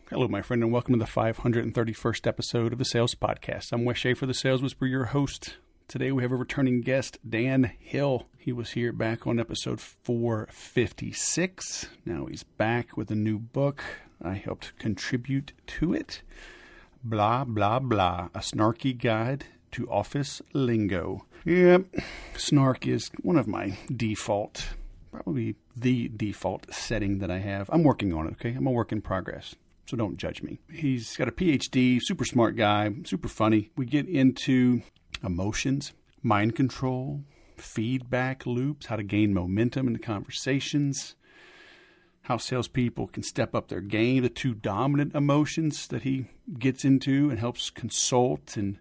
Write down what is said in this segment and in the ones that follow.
Hello, my friend, and welcome to the 531st episode of the Sales Podcast. I'm Wes Schaefer, the Sales Whisperer, your host. Today we have a returning guest, Dan Hill. He was here back on episode 456. Now he's back with a new book. I helped contribute to it. Blah, blah, blah. A snarky guide to office lingo. Yep, snark is one of my default, probably the default setting that I have. I'm working on it, okay? I'm a work in progress. So don't judge me. He's got a PhD, super smart guy, super funny. We get into emotions, mind control, feedback loops, how to gain momentum in the conversations, how salespeople can step up their game, the two dominant emotions that he gets into and helps consult and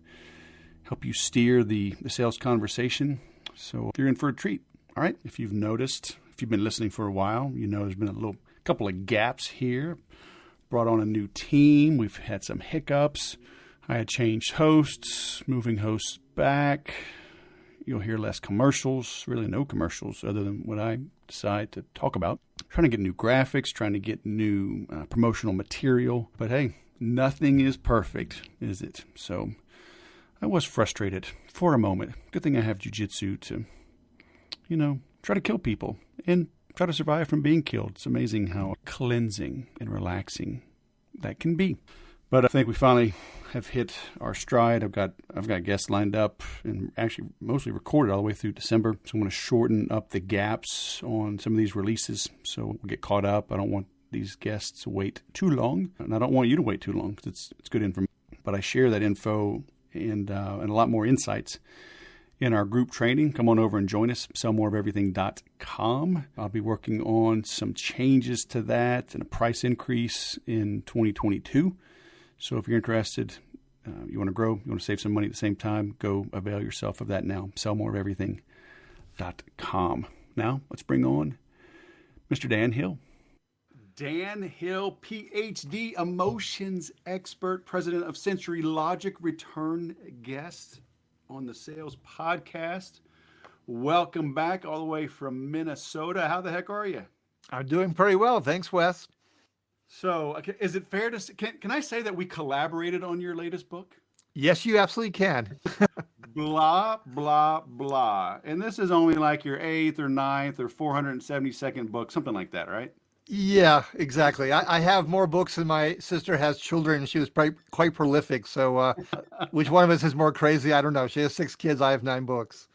help you steer the sales conversation. So you're in for a treat. All right. If you've noticed, if you've been listening for a while, you know there's been a couple of gaps here. Brought on a new team. We've had some hiccups. I had changed hosts, moving hosts back. You'll hear less commercials, really no commercials other than what I decide to talk about. Trying to get new graphics, trying to get new promotional material. But hey, nothing is perfect, is it? So I was frustrated for a moment. Good thing I have jiu-jitsu to, try to kill people and try to survive from being killed. It's amazing how cleansing and relaxing that can be. But I think we finally have hit our stride. I've got guests lined up and actually mostly recorded all the way through December. So I'm going to shorten up the gaps on some of these releases so we'll get caught up. I don't want these guests to wait too long, and I don't want you to wait too long because it's good information. But I share that info and a lot more insights in our group training. Come on over and join us, sellmoreofeverything.com. I'll be working on some changes to that and a price increase in 2022. So if you're interested, you want to grow, you want to save some money at the same time, go avail yourself of that now, sellmoreofeverything.com. Now, let's bring on Mr. Dan Hill. Dan Hill, PhD, emotions expert, president of Century Logic, return guest on the Sales Podcast. Welcome back all the way from Minnesota. How the heck are you? I'm doing pretty well. Thanks, Wes. So is it fair to say, can I say that we collaborated on your latest book? Yes, you absolutely can. Blah, blah, blah. And this is only like your 8th or 9th or 472nd book, something like that, right? Yeah, exactly. I have more books than my sister has children. She was quite prolific. So which one of us is more crazy? I don't know. She has 6 kids. I have 9 books.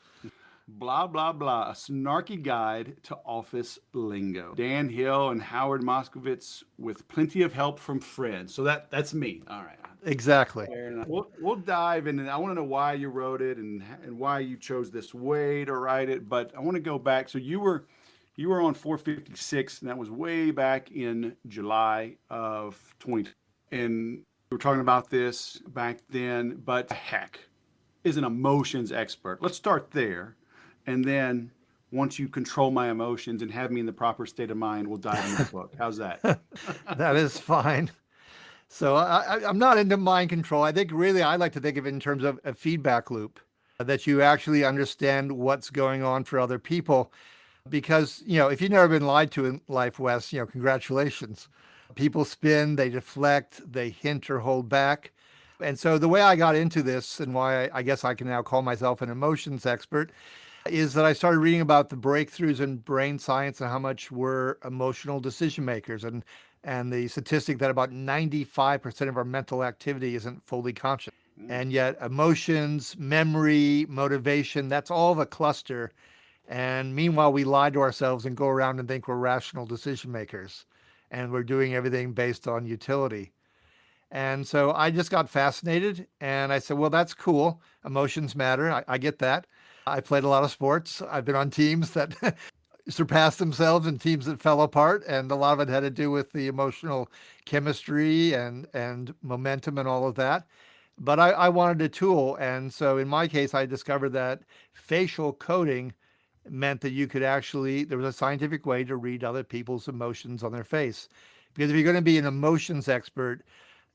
Blah, blah, blah. A snarky guide to office lingo. Dan Hill and Howard Moskowitz with plenty of help from friends. So that's me. All right. Exactly. We'll dive in. And I want to know why you wrote it and why you chose this way to write it. But I want to go back. So you were on 456, and that was way back in July of 2020. And we were talking about this back then, but heck, is an emotions expert. Let's start there. And then once you control my emotions and have me in the proper state of mind, we'll dive into the book. How's that? That is fine. So I'm not into mind control. I think really I like to think of it in terms of a feedback loop, that you actually understand what's going on for other people. Because, if you've never been lied to in life, Wes, congratulations. People spin, they deflect, they hint or hold back. And so the way I got into this and why I guess I can now call myself an emotions expert is that I started reading about the breakthroughs in brain science and how much we're emotional decision makers and the statistic that about 95% of our mental activity isn't fully conscious. And yet emotions, memory, motivation, that's all of a cluster. And meanwhile, we lie to ourselves and go around and think we're rational decision makers and we're doing everything based on utility. And so I just got fascinated and I said, well, that's cool. Emotions matter. I get that. I played a lot of sports. I've been on teams that surpassed themselves and teams that fell apart. And a lot of it had to do with the emotional chemistry and momentum and all of that. But I wanted a tool. And so in my case, I discovered that facial coding meant that you could actually, there was a scientific way to read other people's emotions on their face. Because if you're going to be an emotions expert,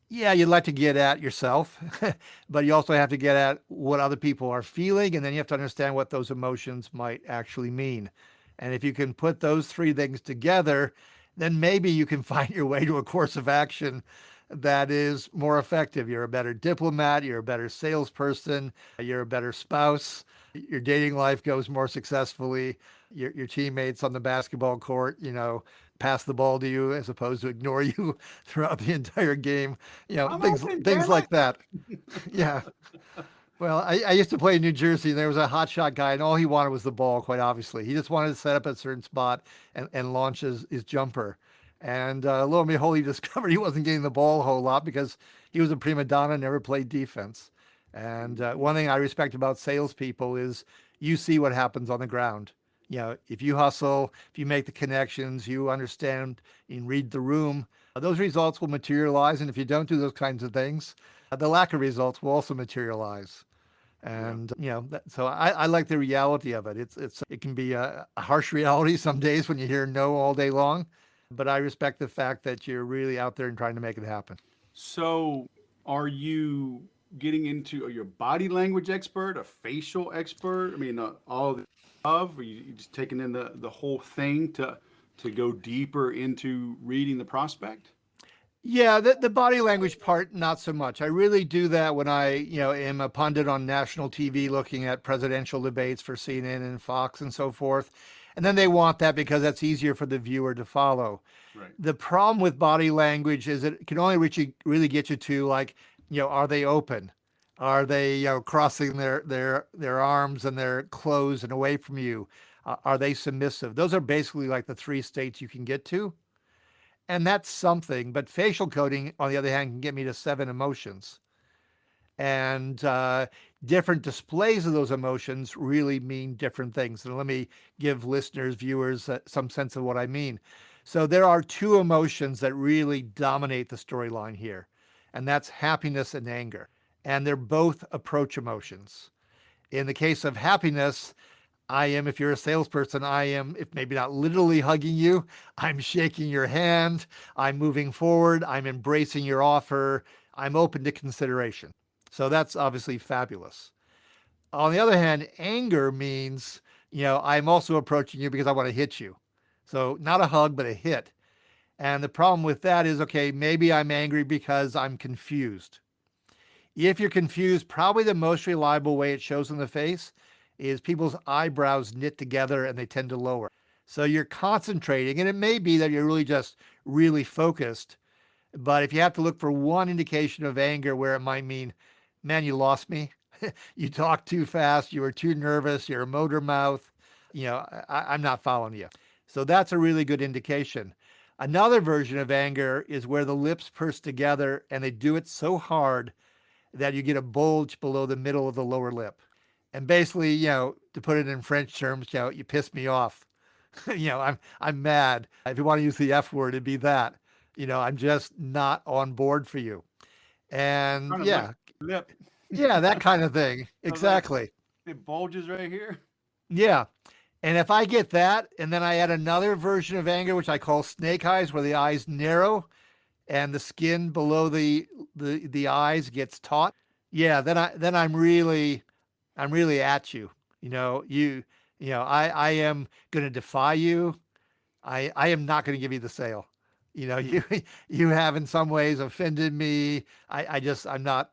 yeah, you'd like to get at yourself, but you also have to get at what other people are feeling, and then you have to understand what those emotions might actually mean. And if you can put those 3 things together, then maybe you can find your way to a course of action that is more effective. You're a better diplomat, you're a better salesperson, you're a better spouse, your dating life goes more successfully, your teammates on the basketball court, pass the ball to you as opposed to ignore you throughout the entire game, I'm open, things damn it. like that. Yeah. Well, I used to play in New Jersey, and there was a hotshot guy, and all he wanted was the ball, quite obviously. He just wanted to set up at a certain spot and launch his jumper. And lo and behold, he discovered he wasn't getting the ball a whole lot because he was a prima donna, never played defense. And one thing I respect about salespeople is you see what happens on the ground. If you hustle, if you make the connections, you understand and read the room, those results will materialize. And if you don't do those kinds of things, the lack of results will also materialize. And so I like the reality of it. It can be a harsh reality some days when you hear no all day long, but I respect the fact that you're really out there and trying to make it happen. So, are you getting into? Are you a body language expert, a facial expert? I mean, all of the above. Are you just taking in the whole thing to go deeper into reading the prospect? Yeah, the body language part, not so much. I really do that when I, am a pundit on national TV looking at presidential debates for CNN and Fox and so forth. And then they want that because that's easier for the viewer to follow. Right. The problem with body language is it can only really get you to, like, are they open? Are they, crossing their arms and their clothes and away from you? Are they submissive? Those are basically like the three states you can get to. And that's something, but facial coding, on the other hand, can get me to 7 emotions. And different displays of those emotions really mean different things. And let me give listeners, viewers, some sense of what I mean. So there are 2 emotions that really dominate the storyline here, and that's happiness and anger. And they're both approach emotions. In the case of happiness, if you're a salesperson, if maybe not literally hugging you, I'm shaking your hand, I'm moving forward, I'm embracing your offer, I'm open to consideration. So that's obviously fabulous. On the other hand, anger means, I'm also approaching you because I want to hit you. So not a hug, but a hit. And the problem with that is, okay, maybe I'm angry because I'm confused. If you're confused, probably the most reliable way it shows in the face is people's eyebrows knit together and they tend to lower. So you're concentrating, and it may be that you're really focused. But if you have to look for one indication of anger where it might mean, man, you lost me. You talked too fast. You were too nervous. You're a motor mouth. I'm not following you. So that's a really good indication. Another version of anger is where the lips purse together and they do it so hard that you get a bulge below the middle of the lower lip. And basically, to put it in French terms, you piss me off. I'm mad. If you want to use the F word, it'd be that. I'm just not on board for you. And Lip. yeah, that kind of thing. Exactly. It bulges right here. Yeah. And if I get that, and then I add another version of anger, which I call snake eyes, where the eyes narrow and the skin below the eyes gets taut. Yeah, then I'm really at you. I am going to defy you. I am not going to give you the sale. You have in some ways offended me. I'm not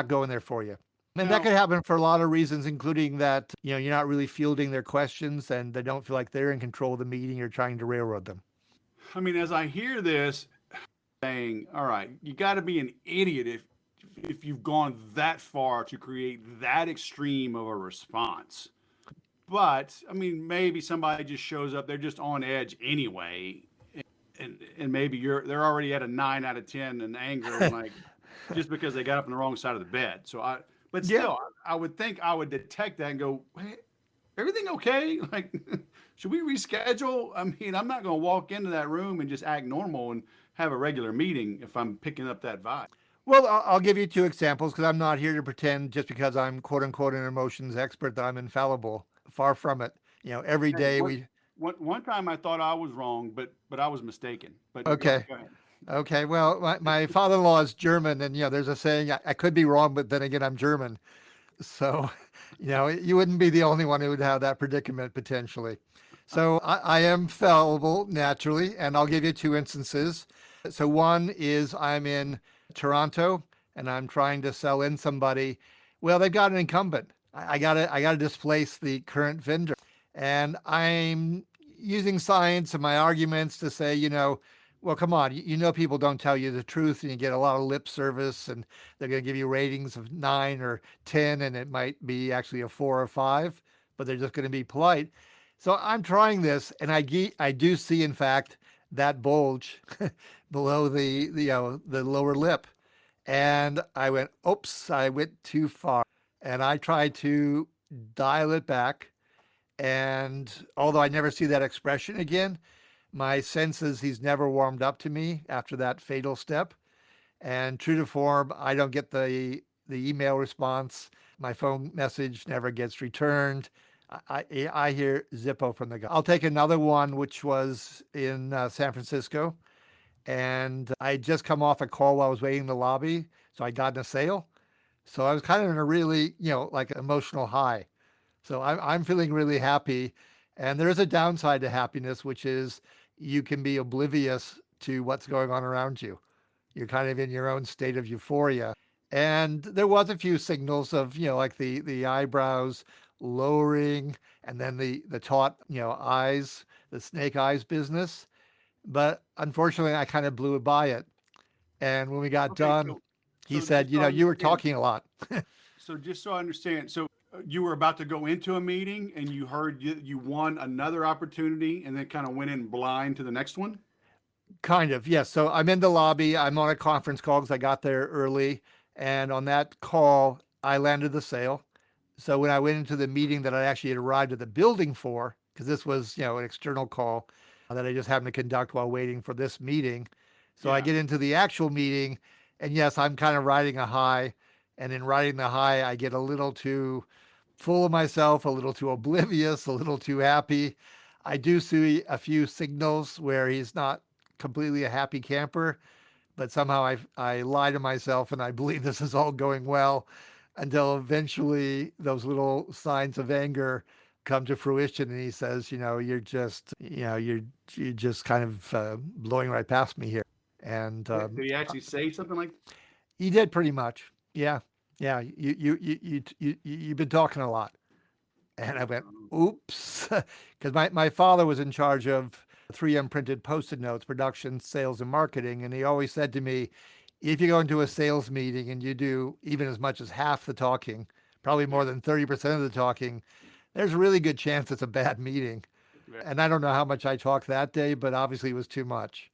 going there for you. And that could happen for a lot of reasons, including that, you're not really fielding their questions and they don't feel like they're in control of the meeting. You're trying to railroad them. I mean, as I hear this saying, all right, you got to be an idiot if you've gone that far to create that extreme of a response. But I mean, maybe somebody just shows up, they're just on edge anyway, and maybe they're already at a 9 out of 10 in anger, like just because they got up on the wrong side of the bed. But still, I would think I would detect that and go, hey, everything okay? Like, should we reschedule? I mean, I'm not going to walk into that room and just act normal and have a regular meeting if I'm picking up that vibe. Well, I'll give you 2 examples because I'm not here to pretend just because I'm quote unquote an emotions expert that I'm infallible. Far from it. Every day One time I thought I was wrong, but I was mistaken. But okay. Go ahead. Okay. Well, my father-in-law is German, and there's a saying, I could be wrong, but then again, I'm German. So, you wouldn't be the only one who would have that predicament potentially. So I am fallible naturally, and I'll give you 2 instances. So one is I'm in Toronto and I'm trying to sell in somebody. Well, they've got an incumbent. I gotta displace the current vendor. And I'm using science and my arguments to say, well, come on, you know people don't tell you the truth and you get a lot of lip service and they're going to give you ratings of 9 or 10 and it might be actually a 4 or 5, but they're just going to be polite. So I'm trying this and I do see, in fact, that bulge below the lower lip. And I went, oops, I went too far. And I tried to dial it back. And although I never see that expression again, my sense is he's never warmed up to me after that fatal step. And true to form, I don't get the email response. My phone message never gets returned. I hear Zippo from the guy. I'll take another one, which was in San Francisco. And I just come off a call while I was waiting in the lobby. So I got in a sale. So I was kind of in a really, like emotional high. So I'm feeling really happy. And there is a downside to happiness, which is you can be oblivious to what's going on around you. You're kind of in your own state of euphoria. And there was a few signals of, like the eyebrows lowering and then the taut, eyes, the snake eyes business. But unfortunately, I kind of blew by it. And when we got done, he said, you were talking a lot. So just so I understand, so you were about to go into a meeting and you heard you won another opportunity and then kind of went in blind to the next one? Kind of, yes. So I'm in the lobby. I'm on a conference call because I got there early. And on that call, I landed the sale. So when I went into the meeting that I actually had arrived at the building for, because this was, an external call that I just happened to conduct while waiting for this meeting. So I get into the actual meeting, and yes, I'm kind of riding a high. And in riding the high, I get a little too full of myself, a little too oblivious, a little too happy. I do see a few signals where he's not completely a happy camper, but somehow I lie to myself and I believe this is all going well until eventually those little signs of anger come to fruition and he says, you're just kind of blowing right past me here. And Did he actually say something like that? He did pretty much. Yeah. Yeah. You've been talking a lot. And I went, oops, because my father was in charge of 3M printed Post-it notes, production, sales, and marketing. And he always said to me, if you go into a sales meeting and you do even as much as half the talking, probably more than 30% of the talking, there's a really good chance it's a bad meeting. Yeah. And I don't know how much I talked that day, but obviously it was too much.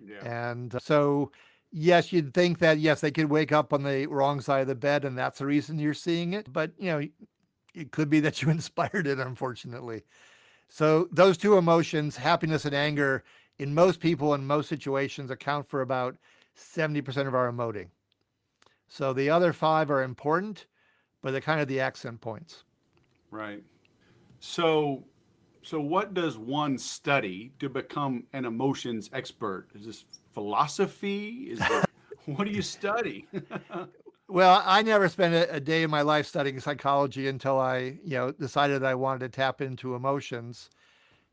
Yeah. And so, yes, you'd think that, yes, they could wake up on the wrong side of the bed and that's the reason you're seeing it. But, it could be that you inspired it, unfortunately. So those two emotions, happiness and anger, in most people in most situations account for about 70% of our emoting. So the other 5 are important, but they're kind of the accent points. Right. So what does one study to become an emotions expert? Is this philosophy? What do you study? Well, I never spent a day in my life studying psychology until I, decided I wanted to tap into emotions.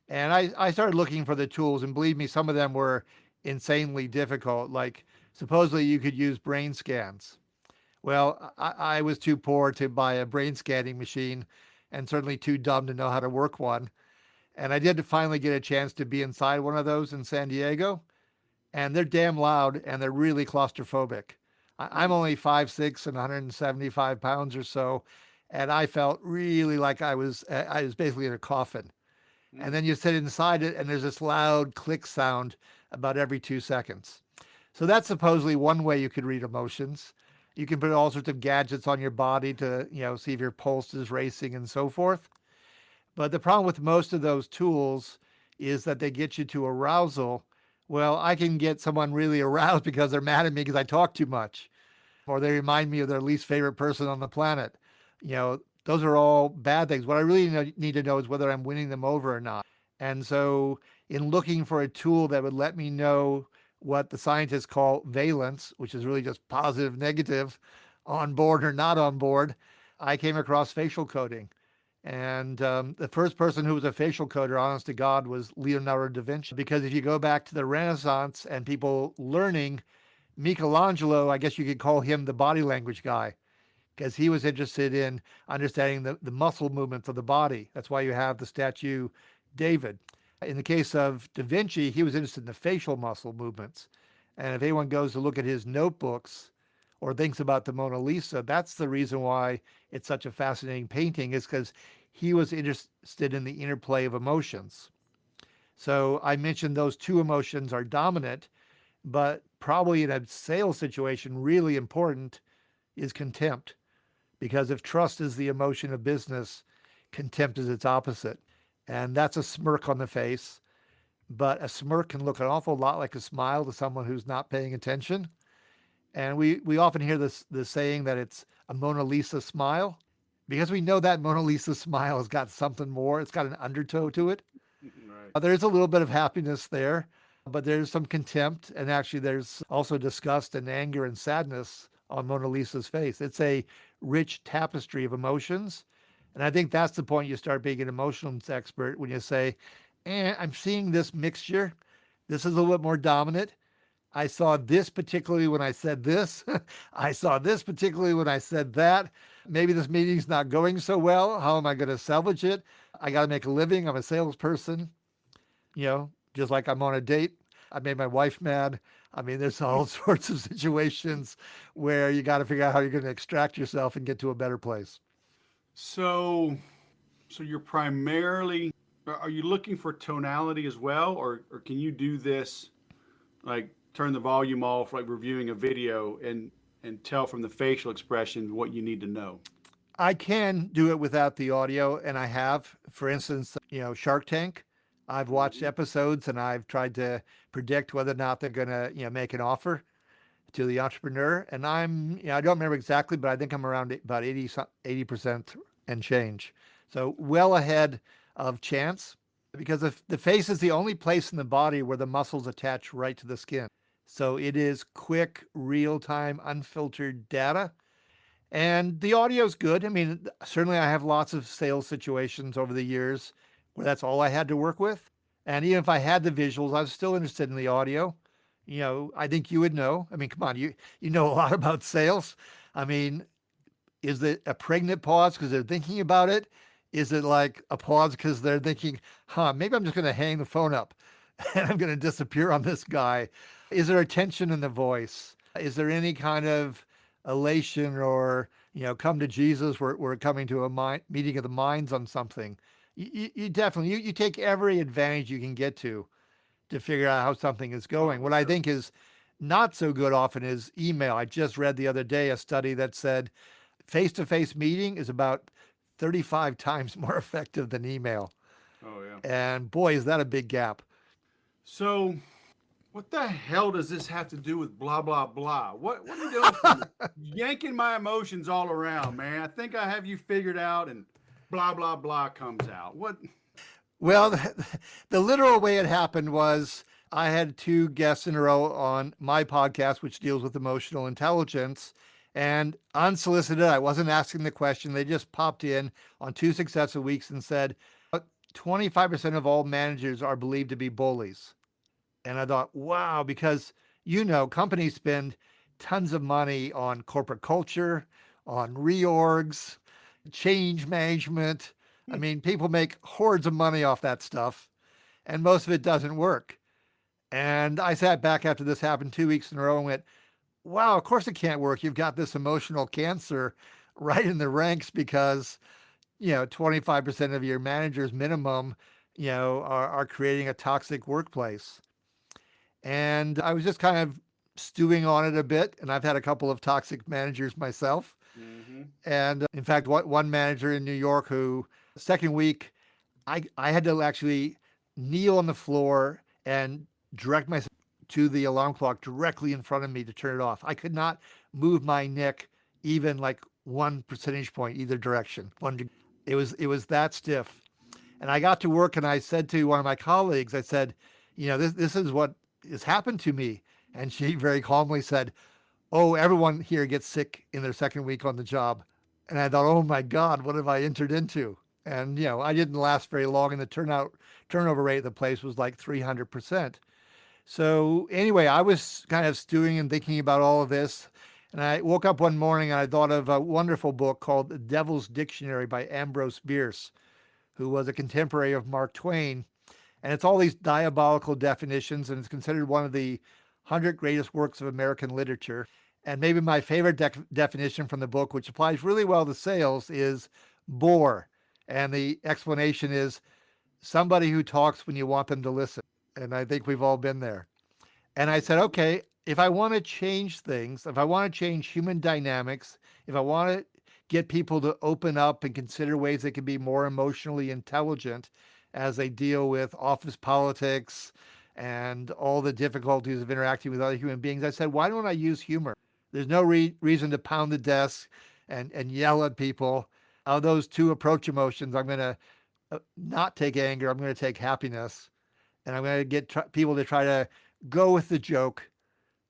And I started looking for the tools, and believe me, some of them were insanely difficult. Like supposedly you could use brain scans. Well, I was too poor to buy a brain scanning machine and certainly too dumb to know how to work one. And I did finally get a chance to be inside one of those in San Diego. And they're damn loud and they're really claustrophobic. I'm only 5'6" and 175 pounds or so. And I felt really like I was basically in a coffin. And then you sit inside it and there's this loud click sound about every 2 seconds. So that's supposedly one way you could read emotions. You can put all sorts of gadgets on your body to, see if your pulse is racing and so forth. But the problem with most of those tools is that they get you to arousal. Well, I can get someone really aroused because they're mad at me because I talk too much, or they remind me of their least favorite person on the planet. Those are all bad things. What I really need to know is whether I'm winning them over or not. And so in looking for a tool that would let me know what the scientists call valence, which is really just positive, negative, on board or not on board, I came across facial coding. And the first person who was a facial coder, honest to God, was Leonardo da Vinci. Because if you go back to the Renaissance and people learning, Michelangelo, I guess you could call him the body language guy, because he was interested in understanding the muscle movements of the body. That's why you have the statue David. In the case of Da Vinci, he was interested in the facial muscle movements. And if anyone goes to look at his notebooks or thinks about the Mona Lisa, that's the reason why it's such a fascinating painting, is because he was interested in the interplay of emotions. So I mentioned those two emotions are dominant, but probably in a sales situation, really important is contempt. Because if trust is the emotion of business, contempt is its opposite. And that's a smirk on the face. But a smirk can look an awful lot like a smile to someone who's not paying attention. And we often hear the saying that it's a Mona Lisa smile, because we know that Mona Lisa smile has got something more. It's got an undertow to it. Right. There's a little bit of happiness there, but there's some contempt. And actually, there's also disgust and anger and sadness on Mona Lisa's face. It's a rich tapestry of emotions. And I think that's the point you start being an emotions expert, when you say, I'm seeing this mixture. This is a little bit more dominant. I saw this particularly when I said this. I saw this particularly when I said that. Maybe this meeting's not going so well. How am I going to salvage it? I got to make a living. I'm a salesperson. Just like I'm on a date. I made my wife mad. I mean, there's all sorts of situations where you got to figure out how you're going to extract yourself and get to a better place. So you're primarily, are you looking for tonality as well? Or can you do this, like turn the volume off, like reviewing a video, and tell from the facial expression what you need to know? I can do it without the audio, and I have. For instance, Shark Tank. I've watched episodes and I've tried to predict whether or not they're going to, make an offer to the entrepreneur. And I don't remember exactly, but I think I'm around about 80% and change. So well ahead of chance, because if the face is the only place in the body where the muscles attach right to the skin. So it is quick, real-time, unfiltered data. And the audio is good. I mean, certainly I have lots of sales situations over the years where that's all I had to work with. And even if I had the visuals, I was still interested in the audio. I think you would know. I mean, come on, you know a lot about sales. I mean, is it a pregnant pause because they're thinking about it? Is it like a pause because they're thinking, maybe I'm just going to hang the phone up and I'm going to disappear on this guy? Is there a tension in the voice? Is there any kind of elation or, come to Jesus, we're coming to a meeting of the minds on something? You definitely, you take every advantage you can get to figure out how something is going. What I think is not so good often is email. I just read the other day a study that said face-to-face meeting is about 35 times more effective than email. Oh, yeah. And boy, is that a big gap. So what the hell does this have to do with blah, blah, blah? What are you doing? Yanking my emotions all around, man. I think I have you figured out, and blah, blah, blah comes out. What? Well, the literal way it happened was I had two guests in a row on my podcast, which deals with emotional intelligence. And unsolicited, I wasn't asking the question. They just popped in on 2 successive weeks and said, 25% of all managers are believed to be bullies. And I thought, wow, because, companies spend tons of money on corporate culture, on reorgs, change management. I mean, people make hordes of money off that stuff, and most of it doesn't work. And I sat back after this happened 2 weeks in a row and went, wow, of course it can't work. You've got this emotional cancer right in the ranks because, 25% of your managers minimum, are creating a toxic workplace. And I was just kind of stewing on it a bit. And I've had a couple of toxic managers myself. Mm-hmm. And in fact, one manager in New York who, second week, I had to actually kneel on the floor and direct myself to the alarm clock directly in front of me to turn it off. I could not move my neck even like 1 percentage point either direction. It was that stiff. And I got to work and I said to one of my colleagues, I said, this is what has happened to me. And she very calmly said, oh, everyone here gets sick in their second week on the job. And I thought, oh my God, what have I entered into? And, I didn't last very long, and the turnover rate of the place was like 300%. So anyway, I was kind of stewing and thinking about all of this. And I woke up one morning and I thought of a wonderful book called The Devil's Dictionary by Ambrose Bierce, who was a contemporary of Mark Twain. And it's all these diabolical definitions, and it's considered one of the 100 greatest works of American literature. And maybe my favorite definition from the book, which applies really well to sales, is bore. And the explanation is somebody who talks when you want them to listen. And I think we've all been there. And I said, okay, if I want to change things, if I want to change human dynamics, if I want to get people to open up and consider ways they can be more emotionally intelligent as they deal with office politics and all the difficulties of interacting with other human beings, I said, why don't I use humor? There's no reason to pound the desk and yell at people. Out of those two approach emotions, I'm going to not take anger. I'm going to take happiness. And I'm going to get people to try to go with the joke.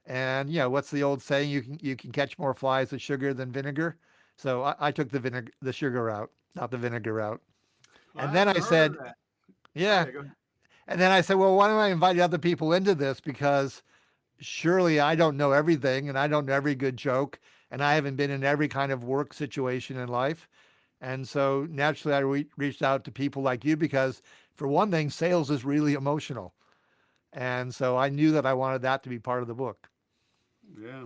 And, what's the old saying? You can catch more flies with sugar than vinegar. So I took the sugar route, not the vinegar route. Well, and then I said, yeah. Go ahead. And then I said, well, why don't I invite other people into this? Because surely I don't know everything, and I don't know every good joke, and I haven't been in every kind of work situation in life. And so naturally, I reached out to people like you because, for one thing, sales is really emotional. And so I knew that I wanted that to be part of the book. Yeah,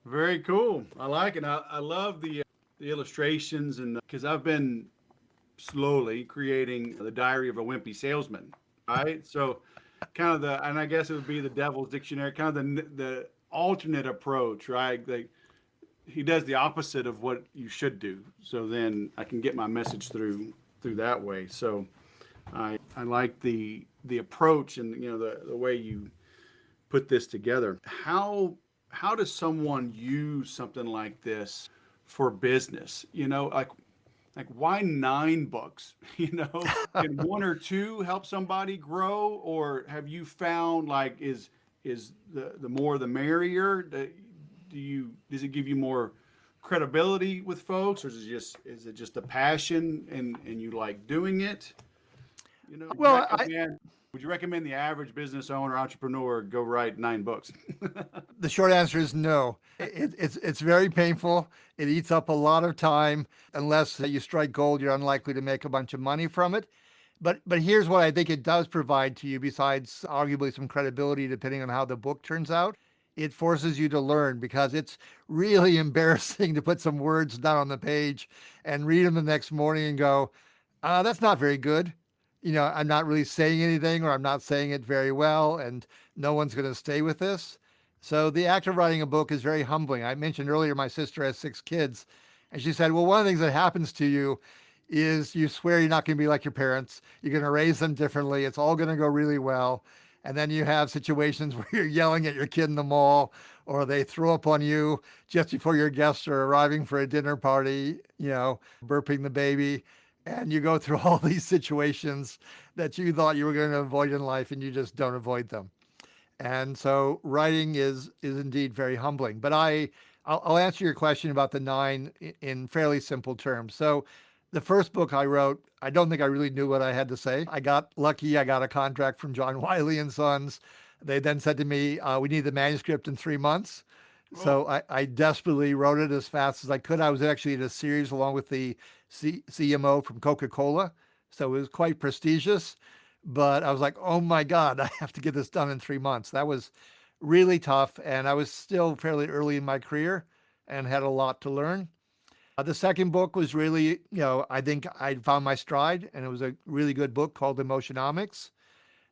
very cool. I like it. I love the illustrations, and because I've been slowly creating the Diary of a Wimpy Salesman, right? So kind of and I guess it would be the Devil's Dictionary, kind of the alternate approach, right? Like, he does the opposite of what you should do. So then I can get my message through that way. So I like the approach and the way you put this together. How does someone use something like this for business? Like why 9 books? Can 1 or 2 help somebody grow, or have you found like is the more the merrier? Does it give you more credibility with folks, or is it just a passion and you like doing it? Well, Would you recommend the average business owner, entrepreneur go write 9 books? the short answer is no. It's very painful. It eats up a lot of time. Unless you strike gold, you're unlikely to make a bunch of money from it. But here's what I think it does provide to you, besides arguably some credibility, depending on how the book turns out. It forces you to learn, because it's really embarrassing to put some words down on the page and read them the next morning and go, that's not very good. I'm not really saying anything, or I'm not saying it very well, and no one's going to stay with this. So the act of writing a book is very humbling. I mentioned earlier my sister has 6 kids, and she said, well, one of the things that happens to you is you swear you're not going to be like your parents. You're going to raise them differently. It's all going to go really well. And then you have situations where you're yelling at your kid in the mall, or they throw up on you just before your guests are arriving for a dinner party, burping the baby. And you go through all these situations that you thought you were going to avoid in life, and you just don't avoid them. And so writing is indeed very humbling. But I'll answer your question about the 9 in fairly simple terms. So the first book I wrote, I don't think I really knew what I had to say. I got lucky. I got a contract from John Wiley and Sons. They then said to me, we need the manuscript in 3 months. So I desperately wrote it as fast as I could. I was actually in a series along with the CMO from Coca-Cola. So it was quite prestigious. But I was like, oh my God, I have to get this done in 3 months. That was really tough. And I was still fairly early in my career and had a lot to learn. The second book was really, I think I found my stride, and it was a really good book called Emotionomics.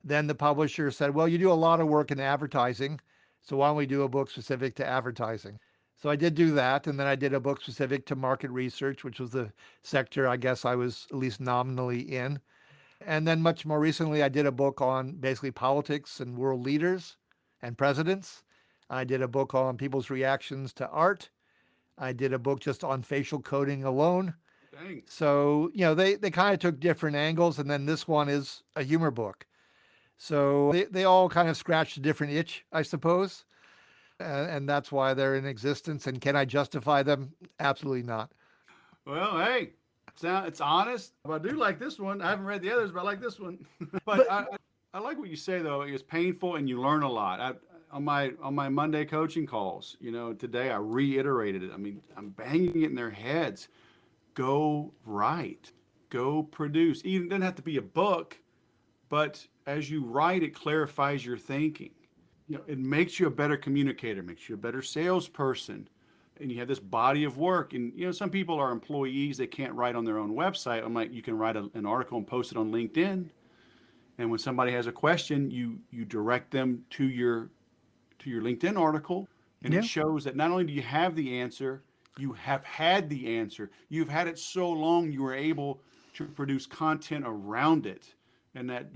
Then the publisher said, well, you do a lot of work in advertising, so why don't we do a book specific to advertising? So I did do that, and then I did a book specific to market research, which was the sector I guess I was at least nominally in. And then much more recently, I did a book on basically politics and world leaders and presidents. I did a book on people's reactions to art. I did a book just on facial coding alone. Dang. So, they kind of took different angles, and then this one is a humor book. So they all kind of scratched a different itch, I suppose. And that's why they're in existence. And can I justify them? Absolutely not. Well, hey, It's honest. I do like this one. I haven't read the others, but I like this one. But I like what you say though. It's painful and you learn a lot. On my Monday coaching calls, today I reiterated it. I mean, I'm banging it in their heads. Go write. Go produce. Even it doesn't have to be a book, but as you write, it clarifies your thinking. It makes you a better communicator, makes you a better salesperson, and you have this body of work. And some people are employees; they can't write on their own website. I'm like, you can write an article and post it on LinkedIn, and when somebody has a question, you direct them to your LinkedIn article, and it shows that not only do you have the answer, you have had the answer. You've had it so long you were able to produce content around it, and that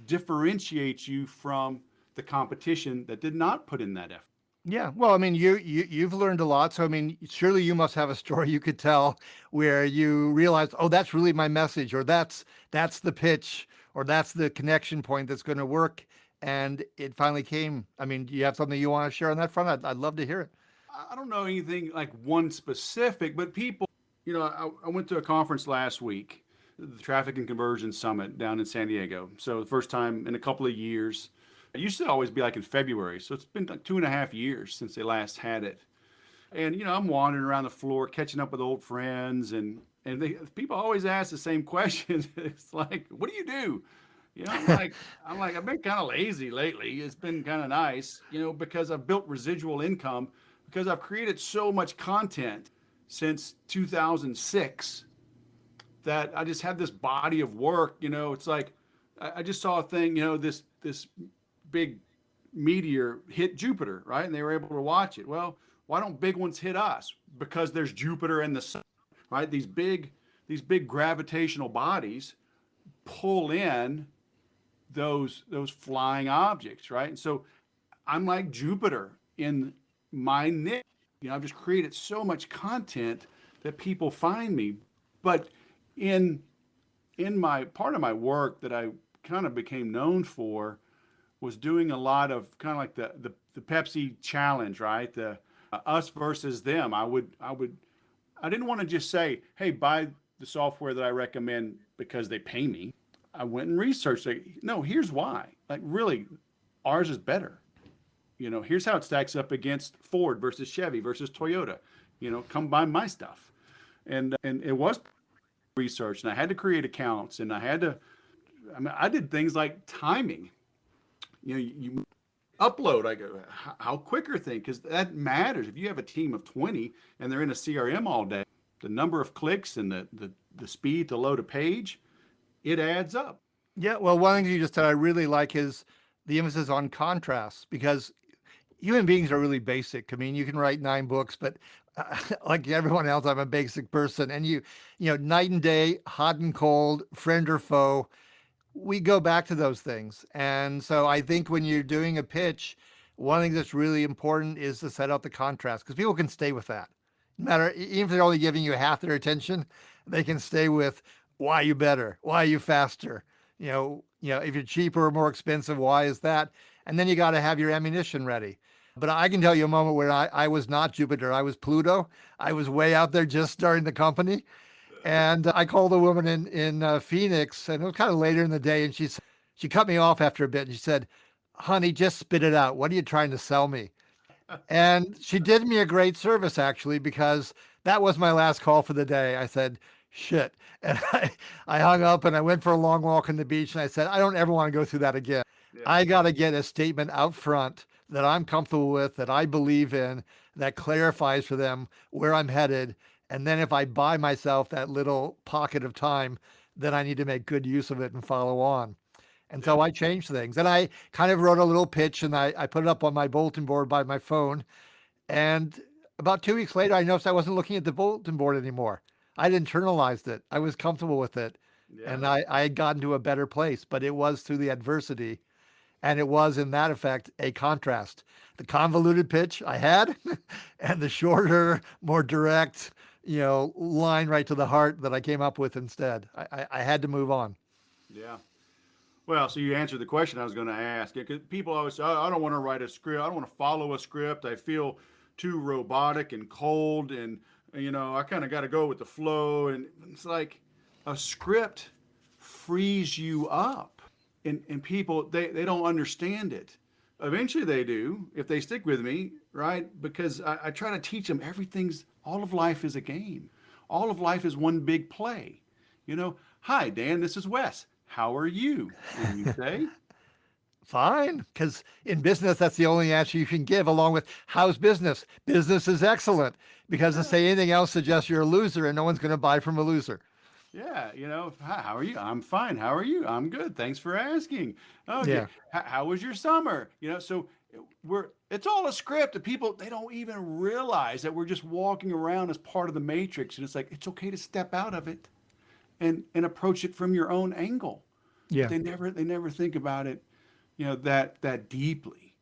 differentiates you from the competition that did not put in that effort. Yeah. Well, I mean, you've learned a lot. So, I mean, surely you must have a story you could tell where you realized, oh, that's really my message, or that's the pitch, or that's the connection point that's going to work. And it finally came. I mean, do you have something you want to share on that front? I'd love to hear it. I don't know anything like one specific, but people, I went to a conference last week, the Traffic and Conversion Summit down in San Diego. So the first time in a couple of years. It used to always be like in February. So it's been like 2.5 years since they last had it. And, I'm wandering around the floor, catching up with old friends. And people always ask the same questions. It's like, what do you do? I'm like, I've been kind of lazy lately. It's been kind of nice, because I've built residual income, because I've created so much content since 2006 that I just have this body of work. It's like, I just saw a thing, this big meteor hit Jupiter, right? And they were able to watch it. Well, why don't big ones hit us? Because there's Jupiter and the sun, right? These big gravitational bodies pull in those flying objects, right? And so I'm like Jupiter in my niche. I've just created so much content that people find me. But in my part of my work that I kind of became known for was doing a lot of kind of like the Pepsi challenge, right? The us versus them. I didn't want to just say, hey, buy the software that I recommend because they pay me. I went and researched, like, no, here's why. Like, really, ours is better. Here's how it stacks up against Ford versus Chevy versus Toyota. Come buy my stuff. And it was research, and I had to create accounts, and I did things like timing. You upload, like, how quick are things? Because that matters. If you have a team of 20 and they're in a CRM all day, the number of clicks and the speed to load a page, it adds up. Yeah. Well, one thing you just said I really like is the emphasis on contrast, because human beings are really basic. I mean, you can write 9 books, but like everyone else, I'm a basic person. And night and day, hot and cold, friend or foe, we go back to those things. And so I think when you're doing a pitch, one thing that's really important is to set out the contrast, because people can stay with that. No matter, even if they're only giving you half their attention, they can stay with, why are you better? Why are you faster? If you're cheaper or more expensive, why is that? And then you got to have your ammunition ready. But I can tell you a moment where I was not Jupiter. I was Pluto. I was way out there just starting the company. And I called a woman in Phoenix, and it was kind of later in the day. And she cut me off after a bit. And she said, honey, just spit it out. What are you trying to sell me? And she did me a great service, actually, because that was my last call for the day. I said, shit. And I hung up and I went for a long walk on the beach. And I said, I don't ever want to go through that again. Yeah. I got to get a statement out front that I'm comfortable with, that I believe in, that clarifies for them where I'm headed. And then if I buy myself that little pocket of time, then I need to make good use of it and follow on. And so I changed things. And I kind of wrote a little pitch, and I put it up on my bulletin board by my phone. And about 2 weeks later, I noticed I wasn't looking at the bulletin board anymore. I'd internalized it. I was comfortable with it. Yeah. And I had gotten to a better place, but it was through the adversity. And it was, in that effect, a contrast. The convoluted pitch I had and the shorter, more direct, line right to the heart that I came up with instead. I had to move on. Yeah. Well, so you answered the question I was going to ask. Because people always say, I don't want to write a script. I don't want to follow a script. I feel too robotic and cold. And I kind of got to go with the flow. And it's like a script frees you up. And people, they don't understand it. Eventually they do if they stick with me, right? Because I try to teach them all of life is a game. All of life is one big play. Hi, Dan, this is Wes. How are you? And you say, Fine, because in business, that's the only answer you can give, along with how's business? Business is excellent, because to yeah, say anything else suggests you're a loser and no one's going to buy from a loser. yeah, hi, how are you? I'm fine. How are you? I'm good. Thanks for asking. Okay. Yeah. How was your summer? So it's all a script, and people, they don't even realize that we're just walking around as part of the matrix. And it's like, it's okay to step out of it and approach it from your own angle. But Yeah. they never think about it, that deeply.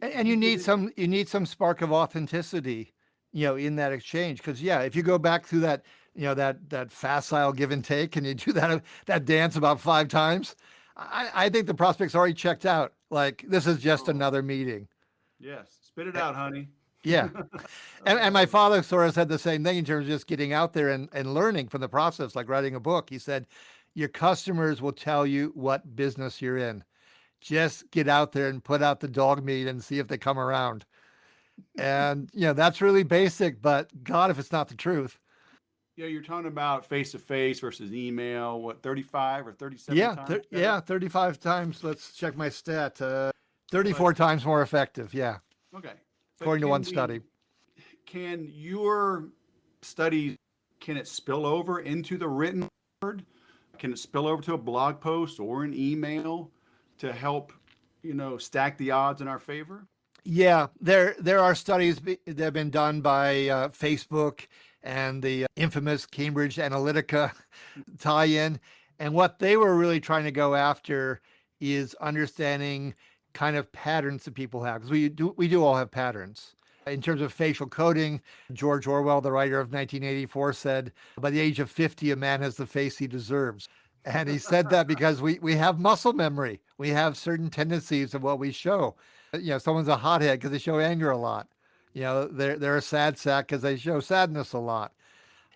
And you need some spark of authenticity, in that exchange. Because yeah, if you go back through that, that facile give and take, and you do that dance about 5 times, I think the prospect's already checked out. Like, this is just Oh, another meeting. yes. Spit it out, honey. Yeah. And my father sort of said the same thing in terms of just getting out there and learning from the process, like writing a book. He said, your customers will tell you what business you're in. Just get out there and put out the dog meat and see if they come around. And, that's really basic, but God, if it's not the truth. Yeah, you're talking about face to face versus email. What, 35 or 37 Yeah. times better? Yeah. 35 times. Let's check my stat. But 34 times more effective. Yeah. okay, but According to one study. can your studies, can it spill over into the written word? Can it spill over to a blog post or an email to help, stack the odds in our favor? Yeah, there are studies that have been done by Facebook and the infamous Cambridge Analytica tie-in, and what they were really trying to go after is understanding kind of patterns that people have, because we do all have patterns. In terms of facial coding, George Orwell, the writer of 1984, said, by the age of 50, a man has the face he deserves. And he said that because we have muscle memory. We have certain tendencies of what we show. Someone's a hothead because they show anger a lot. They're a sad sack because they show sadness a lot.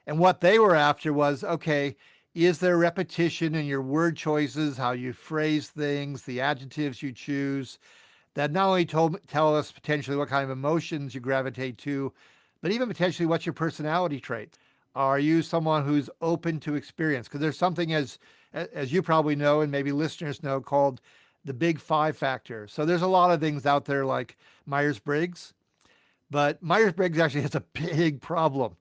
And what they were after was, okay, is there repetition in your word choices, how you phrase things, the adjectives you choose, that not only tell us potentially what kind of emotions you gravitate to, but even potentially what's your personality trait? Are you someone who's open to experience? Because there's something, as you probably know, and maybe listeners know, called the big 5 factor. So there's a lot of things out there like Myers-Briggs, but Myers-Briggs actually has a big problem.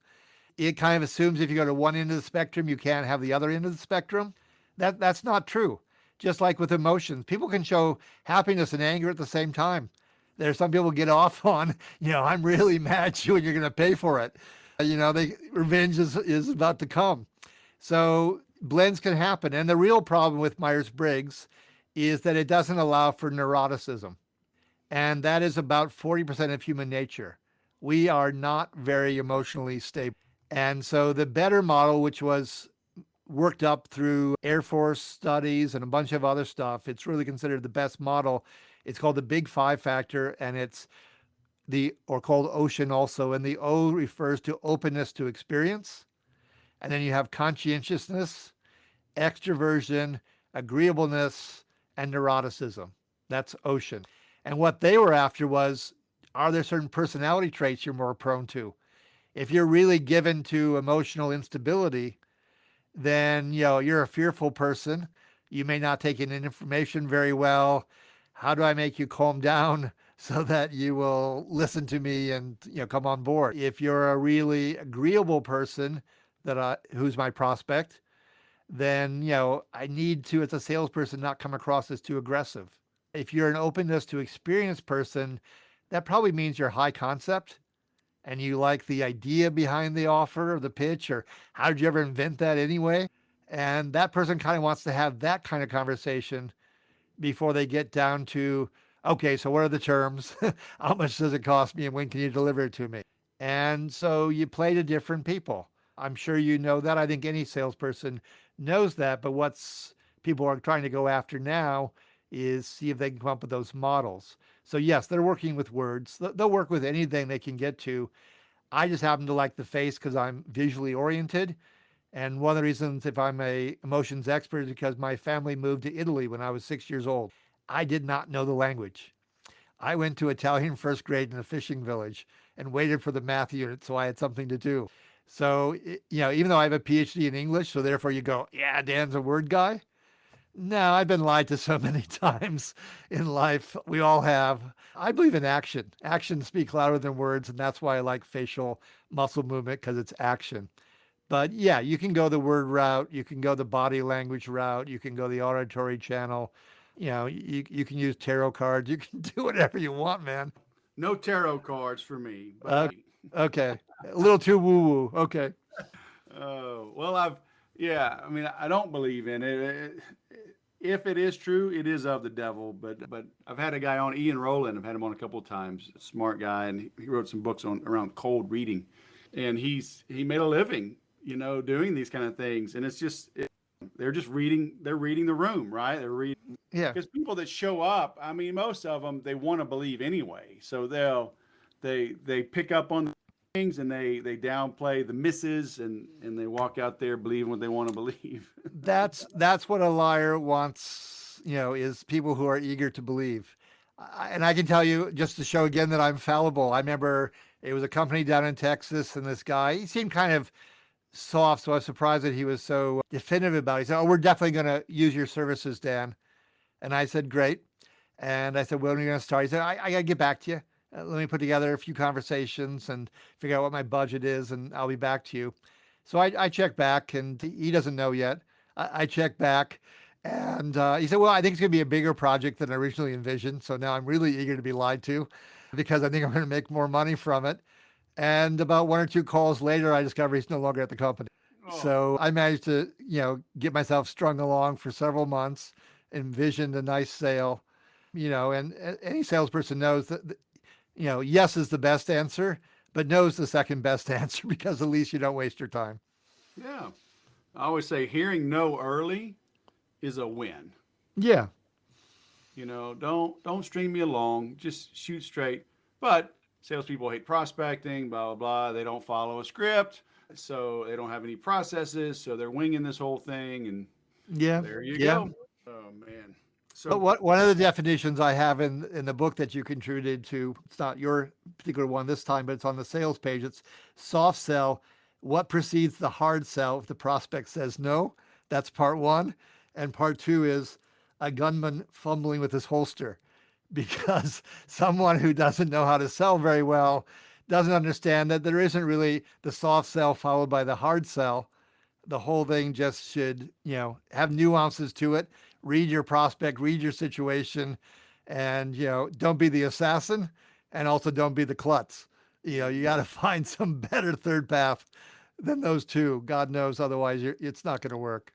It kind of assumes if you go to one end of the spectrum, you can't have the other end of the spectrum. That's not true. Just like with emotions, people can show happiness and anger at the same time. There's some people get off on, I'm really mad at you and you're going to pay for it. Revenge is about to come. So blends can happen. And the real problem with Myers-Briggs is that it doesn't allow for neuroticism. And that is about 40% of human nature. We are not very emotionally stable. And so the better model, which was worked up through Air Force studies and a bunch of other stuff, it's really considered the best model. It's called the Big 5 factor, and it's called Ocean also. And the O refers to openness to experience. And then you have conscientiousness, extroversion, agreeableness, and neuroticism. That's Ocean. And what they were after was, are there certain personality traits you're more prone to? If you're really given to emotional instability, then you're a fearful person. You may not take in information very well. How do I make you calm down so that you will listen to me and come on board? If you're a really agreeable person who's my prospect, then I need to, as a salesperson, not come across as too aggressive. If you're an openness to experience person, that probably means you're high concept and you like the idea behind the offer or the pitch, or how did you ever invent that anyway? And that person kind of wants to have that kind of conversation before they get down to, okay, so what are the terms? How much does it cost me? And when can you deliver it to me? And so you play to different people. I'm sure you know that. I think any salesperson knows that. But what's people are trying to go after now is see if they can come up with those models. So yes, they're working with words. They'll work with anything they can get to. I just happen to like the face because I'm visually oriented. And one of the reasons if I'm a emotions expert is because my family moved to Italy when I was 6 years old. I did not know the language. I went to Italian first grade in a fishing village and waited for the math unit so I had something to do. So, even though I have a PhD in English, so therefore you go, yeah, Dan's a word guy. No, I've been lied to so many times in life. We all have. I believe in action. Actions speak louder than words, and that's why I like facial muscle movement because it's action. But yeah, you can go the word route, you can go the body language route, you can go the auditory channel. You can use tarot cards. You can do whatever you want, man. No tarot cards for me, but Uh, okay. A little too woo-woo. Okay. oh, well, yeah, I mean, I don't believe in it. If it is true, it is of the devil. But I've had a guy on, Ian Rowland. I've had him on a couple of times. A smart guy, and he wrote some books on around cold reading, and he made a living, doing these kind of things. And it's just they're just reading. They're reading the room, right? They're reading. Yeah. Because people that show up, I mean, most of them they want to believe anyway, so they pick up on things and they downplay the misses and they walk out there believing what they want to believe. That's what a liar wants, is people who are eager to believe. And I can tell you, just to show again that I'm fallible, I remember it was a company down in Texas, and this guy, he seemed kind of soft, so I was surprised that he was so definitive about it. He said, "Oh, we're definitely going to use your services, Dan." And I said, "Great." And I said, "When are you going to start?" He said, I got to get back to you. Let me put together a few conversations and figure out what my budget is, and I'll be back to you. So I check back, and he doesn't know yet. I check back, and he said, "Well, I think it's going to be a bigger project than I originally envisioned. So now I'm really eager to be lied to because I think I'm going to make more money from it." And about one or two calls later, I discover he's no longer at the company. Oh. So I managed to, get myself strung along for several months, envisioned a nice sale, and any salesperson knows that, yes is the best answer, but no is the second best answer because at least you don't waste your time. Yeah. I always say hearing no early is a win. Yeah. Don't string me along, just shoot straight. But salespeople hate prospecting, blah, blah, blah. They don't follow a script, so they don't have any processes, so they're winging this whole thing, and there you go. Oh, man. So, but one of the definitions I have in the book that you contributed to, it's not your particular one this time, but it's on the sales page. It's soft sell. What precedes the hard sell if the prospect says no? That's part one. And part two is a gunman fumbling with his holster, because someone who doesn't know how to sell very well doesn't understand that there isn't really the soft sell followed by the hard sell. The whole thing just should, have nuances to it. Read your prospect, read your situation, and, don't be the assassin, and also don't be the klutz. You got to find some better third path than those two. God knows, otherwise it's not going to work.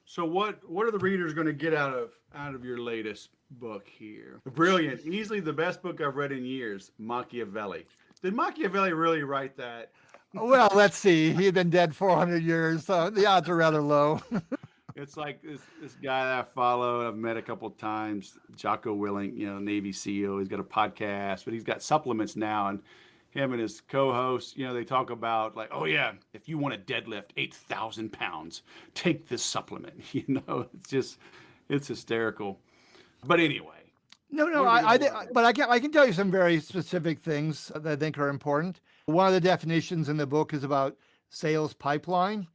So what are the readers going to get out of your latest book here? Brilliant, easily the best book I've read in years, Machiavelli. Did Machiavelli really write that? Well, let's see. He had been dead 400 years, so the odds are rather low. It's like this guy that I follow, I've met a couple of times, Jocko Willink, Navy SEAL. He's got a podcast, but he's got supplements now, and him and his co-host, they talk about like, oh yeah, if you want to deadlift 8,000 pounds, take this supplement. It's hysterical. But anyway. No, but I can tell you some very specific things that I think are important. One of the definitions in the book is about sales pipeline.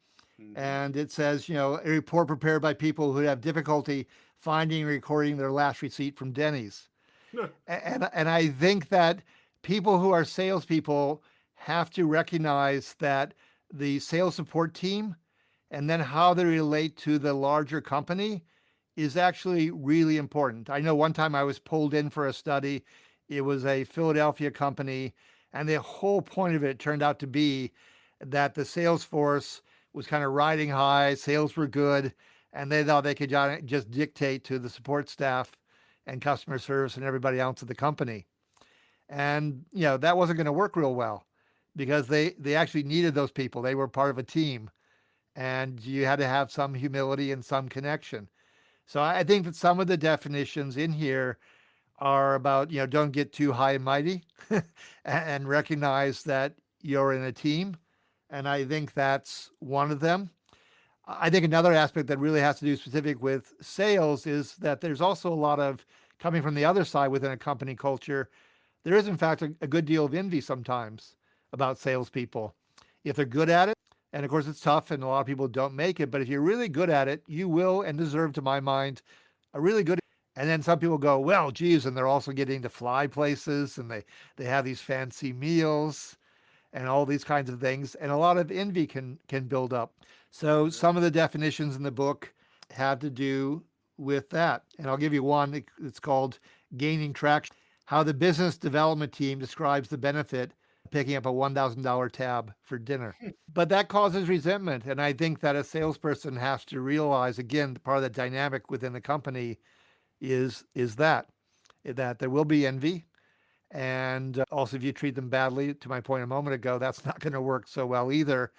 And it says, a report prepared by people who have difficulty finding and recording their last receipt from Denny's. And I think that people who are salespeople have to recognize that the sales support team and then how they relate to the larger company is actually really important. I know one time I was pulled in for a study. It was a Philadelphia company, and the whole point of it turned out to be that the sales force was kind of riding high, sales were good, and they thought they could just dictate to the support staff and customer service and everybody else at the company. And, that wasn't going to work real well because they actually needed those people. They were part of a team, and you had to have some humility and some connection. So I think that some of the definitions in here are about, don't get too high and mighty and recognize that, you're in a team. And I think that's one of them. I think another aspect that really has to do specific with sales is that there's also a lot of coming from the other side within a company culture. There is, in fact, a good deal of envy sometimes about salespeople. If they're good at it, and of course it's tough and a lot of people don't make it, but if you're really good at it, you will and deserve, to my mind, a really good. And then some people go, well, geez, and they're also getting to fly places and they have these fancy meals and all these kinds of things. And a lot of envy can build up. So some of the definitions in the book have to do with that. And I'll give you one. It's called Gaining Traction, how the business development team describes the benefit of picking up a $1,000 tab for dinner. But that causes resentment. And I think that a salesperson has to realize, again, part of the dynamic within the company is that there will be envy. And also, if you treat them badly, to my point a moment ago, that's not going to work so well either.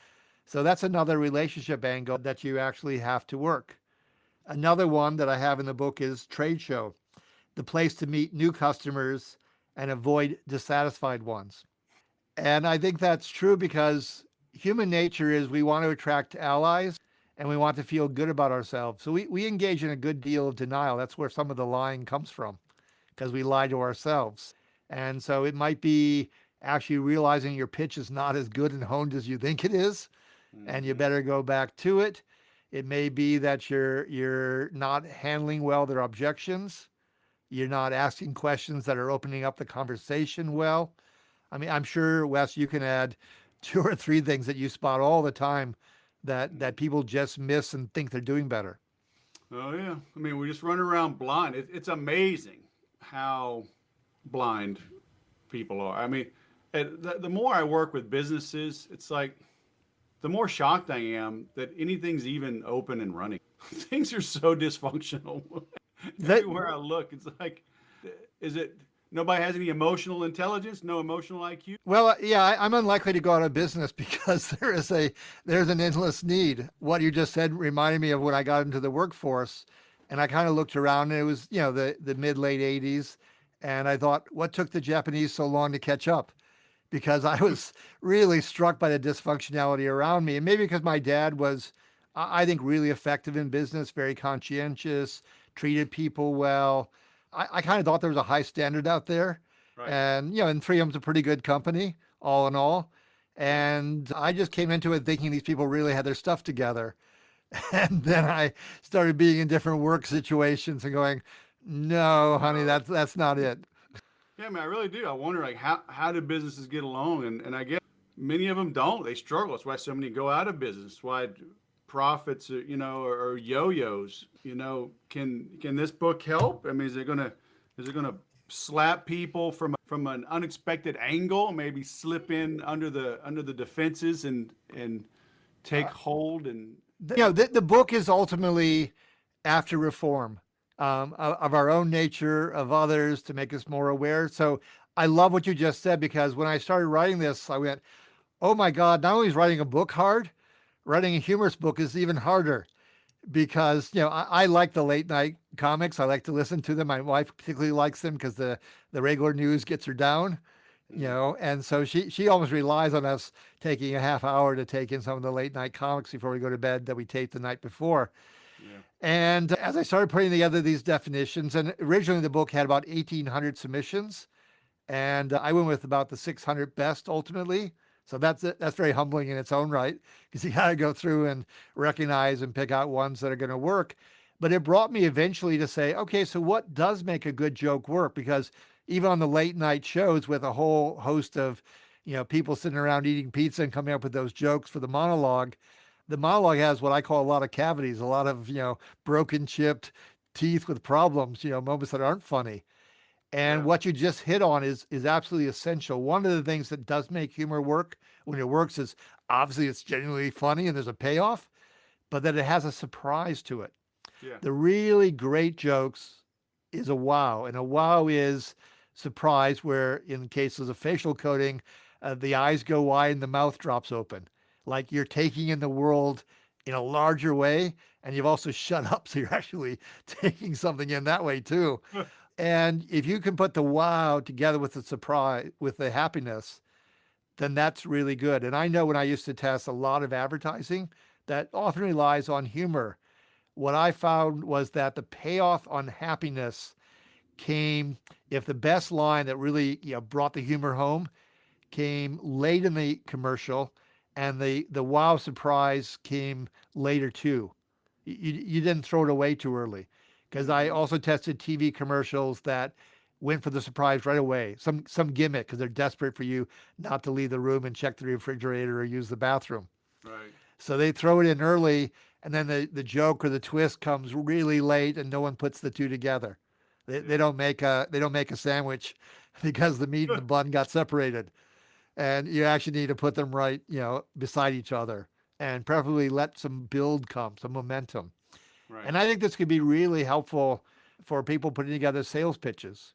So that's another relationship angle that you actually have to work. Another one that I have in the book is trade show, the place to meet new customers and avoid dissatisfied ones. And I think that's true because human nature is we want to attract allies and we want to feel good about ourselves. So we engage in a good deal of denial. That's where some of the lying comes from, because we lie to ourselves. And so it might be actually realizing your pitch is not as good and honed as you think it is, and you better go back to it. It may be that you're not handling well their objections. You're not asking questions that are opening up the conversation well. I mean, I'm sure, Wes, you can add 2 or 3 things that you spot all the time that people just miss and think they're doing better. Oh, yeah. I mean, we just run around blind. It's amazing how blind people are. I mean, the more I work with businesses, it's like the more shocked I am that anything's even open and running. Things are so dysfunctional. Everywhere I look, it's like, is it nobody has any emotional intelligence, no emotional IQ? Well, yeah, I'm unlikely to go out of business because there's an endless need. What you just said reminded me of when I got into the workforce, and I kind of looked around, and it was, the mid-late 80s, and I thought, what took the Japanese so long to catch up? Because I was really struck by the dysfunctionality around me. And maybe because my dad was, I think, really effective in business, very conscientious, treated people well. I kind of thought there was a high standard out there. Right. And, and 3M's a pretty good company, all in all. And I just came into it thinking these people really had their stuff together. And then I started being in different work situations and going, no, honey, that's not it. Yeah, man, I really do. I wonder, like, how do businesses get along? And I guess many of them don't. They struggle. That's why so many go out of business. That's why profits, are yo-yos. Can this book help? I mean, is it gonna slap people from an unexpected angle? Maybe slip in under the defenses and take hold and. The book is ultimately after reform. Of our own nature, of others, to make us more aware. So I love what you just said, because when I started writing this, I went, oh my God, not only is writing a book hard, writing a humorous book is even harder, because, I like the late night comics. I like to listen to them. My wife particularly likes them because the regular news gets her down, and so she almost relies on us taking a half hour to take in some of the late night comics before we go to bed that we taped the night before. Yeah. And as I started putting together these definitions, and originally the book had about 1,800 submissions, and I went with about the 600 best ultimately. So that's very humbling in its own right, because you got to go through and recognize and pick out ones that are going to work. But it brought me eventually to say, okay, so what does make a good joke work? Because even on the late night shows with a whole host of, people sitting around eating pizza and coming up with those jokes for the monologue has what I call a lot of cavities, a lot of, broken, chipped teeth with problems, moments that aren't funny. And what you just hit on is absolutely essential. One of the things that does make humor work when it works is obviously it's genuinely funny and there's a payoff, but that it has a surprise to it. Yeah. The really great jokes is a wow. And a wow is surprise, where in cases of facial coding, the eyes go wide and the mouth drops open. Like you're taking in the world in a larger way, and you've also shut up, so you're actually taking something in that way too. And if you can put the wow together with the surprise, with the happiness, then that's really good. And I know when I used to test a lot of advertising that often relies on humor, what I found was that the payoff on happiness came if the best line that really brought the humor home came late in the commercial, and the wow surprise came later too. You didn't throw it away too early, because I also tested TV commercials that went for the surprise right away. Some gimmick because they're desperate for you not to leave the room and check the refrigerator or use the bathroom. Right. So they throw it in early, and then the joke or the twist comes really late, and no one puts the two together. They don't make a sandwich because the meat and the bun got separated, and you actually need to put them right, beside each other, and preferably let some build come, some momentum. Right. And I think this could be really helpful for people putting together sales pitches.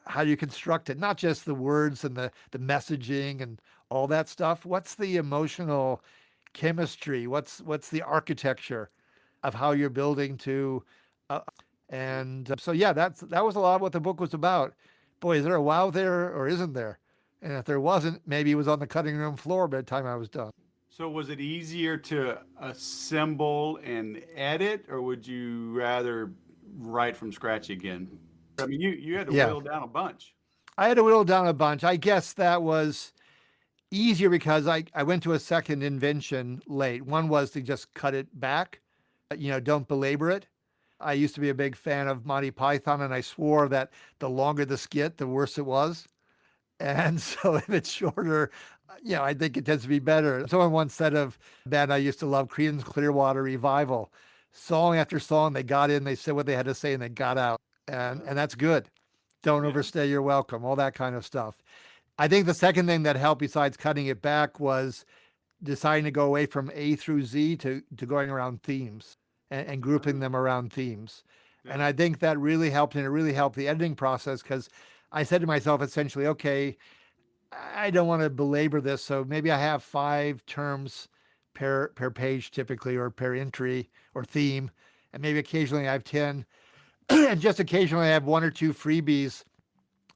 How do you construct it? Not just the words and the messaging and all that stuff. What's the emotional chemistry? What's the architecture of how you're building to? So yeah, that was a lot of what the book was about. Boy, is there a wow there or isn't there? And if there wasn't, maybe it was on the cutting room floor by the time I was done. So was it easier to assemble and edit, or would you rather write from scratch again? I mean, you had to whittle down a bunch. I had to whittle down a bunch. I guess that was easier because I went to a second invention late. One was to just cut it back, don't belabor it. I used to be a big fan of Monty Python, and I swore that the longer the skit, the worse it was. And so if it's shorter, I think it tends to be better. Someone once said of a band I used to love, Creedence Clearwater Revival, song after song, they got in, they said what they had to say, and they got out. And that's good. Don't overstay your welcome, all that kind of stuff. I think the second thing that helped besides cutting it back was deciding to go away from A through Z to going around themes and grouping them around themes. Yeah. And I think that really helped, and it really helped the editing process, because I said to myself essentially, okay, I don't want to belabor this, so maybe I have 5 terms per page typically, or per entry or theme, and maybe occasionally I have 10, and just occasionally I have 1 or 2 freebies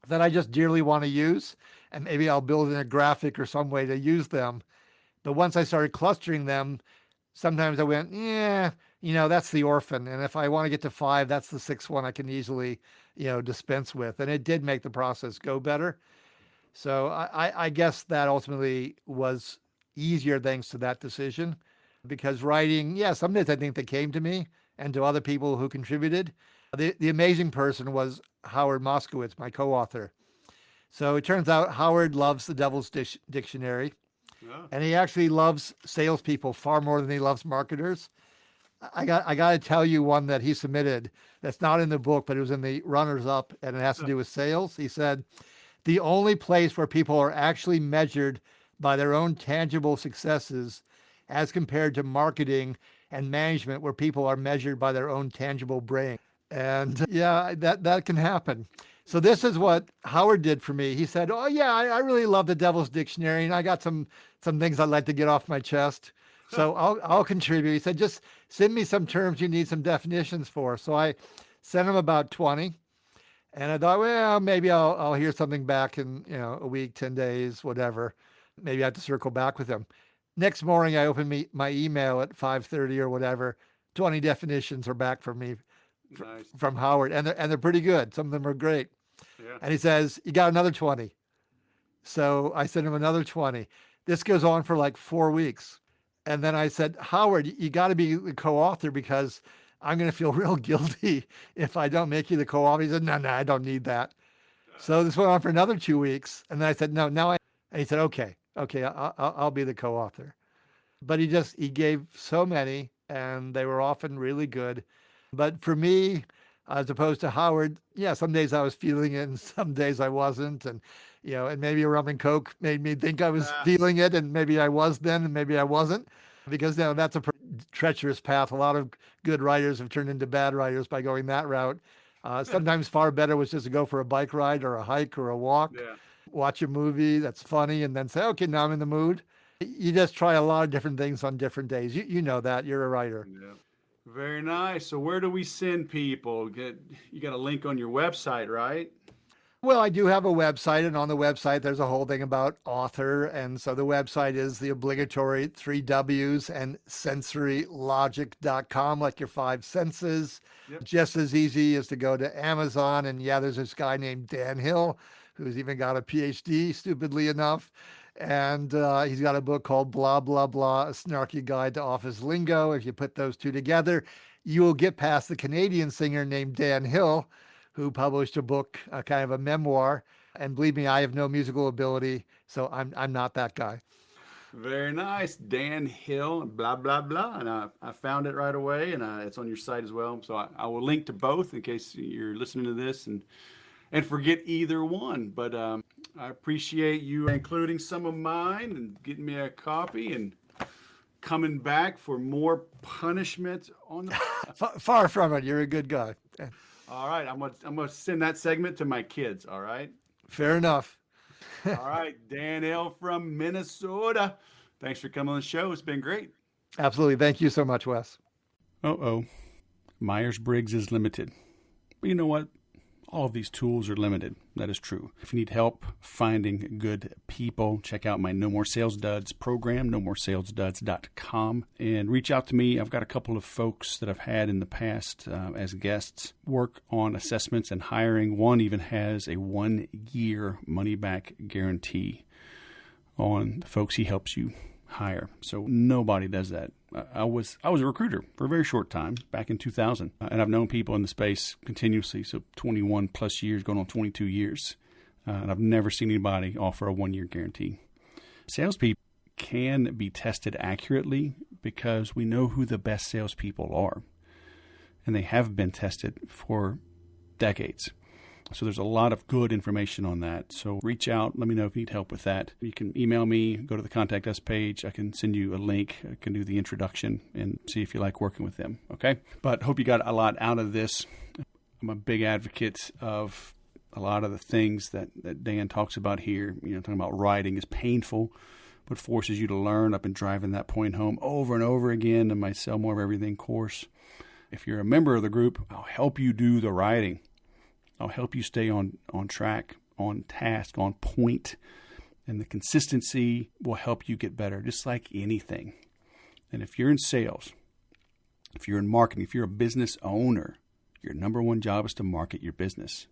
that I just dearly want to use, and maybe I'll build in a graphic or some way to use them. But once I started clustering them, sometimes I went, that's the orphan, and if I want to get to 5, that's the 6th one I can easily, dispense with, and it did make the process go better. So I guess that ultimately was easier thanks to that decision, because writing, some days I think they came to me and to other people who contributed. The amazing person was Howard Moskowitz, my co-author. So it turns out Howard loves the Devil's Dictionary, and he actually loves salespeople far more than he loves marketers. I got to tell you one that he submitted that's not in the book, but it was in the runners-up, and it has to do with sales. He said, the only place where people are actually measured by their own tangible successes as compared to marketing and management, where people are measured by their own tangible brain. And that can happen. So this is what Howard did for me. He said, I really love the Devil's Dictionary, and I got some things I'd like to get off my chest. So I'll contribute. He said, just send me some terms you need some definitions for. So I sent him about 20. And I thought, well, maybe I'll hear something back in, a week, 10 days, whatever. Maybe I have to circle back with him. Next morning, I opened my email at 5:30 or whatever. 20 definitions are back from me, from Howard. And they're pretty good. Some of them are great. Yeah. And he says, you got another 20. So I sent him another 20. This goes on for like 4 weeks. And then I said, Howard, you got to be the co-author, because I'm going to feel real guilty if I don't make you the co-author. He said, no, I don't need that. So this went on for another 2 weeks. And then I said, no, now and he said, okay, I'll be the co-author. But he gave so many, and they were often really good. But for me, as opposed to Howard, some days I was feeling it and some days I wasn't. And, and maybe a rum and Coke made me think I was feeling it, and maybe I was then and maybe I wasn't. Because that's a treacherous path. A lot of good writers have turned into bad writers by going that route. Sometimes far better was just to go for a bike ride or a hike or a walk, watch a movie that's funny, and then say, okay, now I'm in the mood. You just try a lot of different things on different days. You know that. You're a writer. Yeah. Very nice. So where do we send people? You got a link on your website, right? Well, I do have a website, and on the website, there's a whole thing about author. And so the website is the obligatory 3 W's and sensorylogic.com, like your 5 senses. Yep. Just as easy as to go to Amazon. And yeah, there's this guy named Dan Hill, who's even got a PhD, stupidly enough. And he's got a book called Blah, Blah, Blah, A Snarky Guide to Office Lingo. If you put those two together, you will get past the Canadian singer named Dan Hill, who published a book, kind of a memoir. And believe me, I have no musical ability, so I'm not that guy. Very nice. Dan Hill, blah, blah, blah. And I found it right away, and it's on your site as well. So I will link to both in case you're listening to this and forget either one. But I appreciate you including some of mine and getting me a copy and coming back for more punishment on the... Far from it. You're a good guy. All right. I'm gonna send that segment to my kids. All right. Fair enough. All right. Dan Hill from Minnesota. Thanks for coming on the show. It's been great. Absolutely. Thank you so much, Wes. Myers-Briggs is limited. But you know what? All of these tools are limited. That is true. If you need help finding good people, check out my No More Sales Duds program, nomoresalesduds.com, and reach out to me. I've got a couple of folks that I've had in the past as guests work on assessments and hiring. One even has a 1-year money-back guarantee on the folks he helps you hire. So nobody does that. I was a recruiter for a very short time back in 2000, and I've known people in the space continuously, so 21 plus years, going on 22 years, and I've never seen anybody offer a 1-year guarantee. Salespeople can be tested accurately because we know who the best salespeople are, and they have been tested for decades. So there's a lot of good information on that. So reach out. Let me know if you need help with that. You can email me, go to the Contact Us page. I can send you a link. I can do the introduction and see if you like working with them. Okay? But hope you got a lot out of this. I'm a big advocate of a lot of the things that Dan talks about here. You know, talking about writing is painful, but forces you to learn. I've been driving that point home over and over again in my Sell More of Everything course. If you're a member of the group, I'll help you do the writing. I'll help you stay on track, on task, on point, and the consistency will help you get better, just like anything. And if you're in sales, if you're in marketing, if you're a business owner, your number one job is to market your business.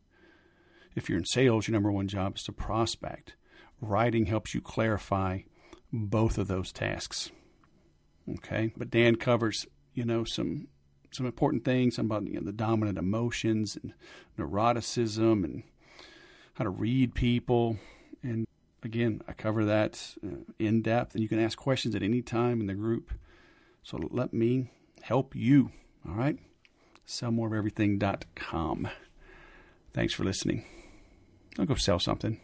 If you're in sales, your number one job is to prospect. Writing helps you clarify both of those tasks. Okay? But Dan covers, some important things about the dominant emotions and neuroticism and how to read people. And again, I cover that in depth, and you can ask questions at any time in the group. So let me help you. All right? sellmoreofeverything.com. Thanks for listening. I'll go sell something.